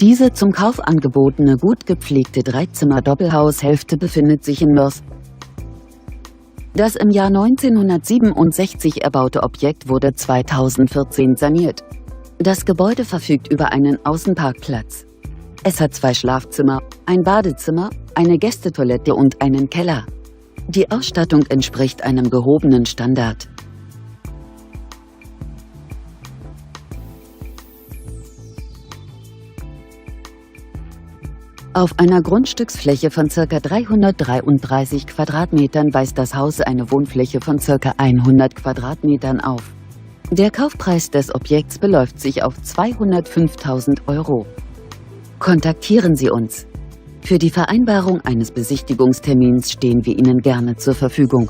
Diese zum Kauf angebotene gut gepflegte Dreizimmer-Doppelhaushälfte befindet sich in Moers. Das im Jahr 1967 erbaute Objekt wurde 2014 saniert. Das Gebäude verfügt über einen Außenparkplatz. Es hat 2 Schlafzimmer, ein Badezimmer, eine Gästetoilette und einen Keller. Die Ausstattung entspricht einem gehobenen Standard. Auf einer Grundstücksfläche von ca. 333 Quadratmetern weist das Haus eine Wohnfläche von ca. 100 Quadratmetern auf. Der Kaufpreis des Objekts beläuft sich auf 205.000 €. Kontaktieren Sie uns. Für die Vereinbarung eines Besichtigungstermins stehen wir Ihnen gerne zur Verfügung.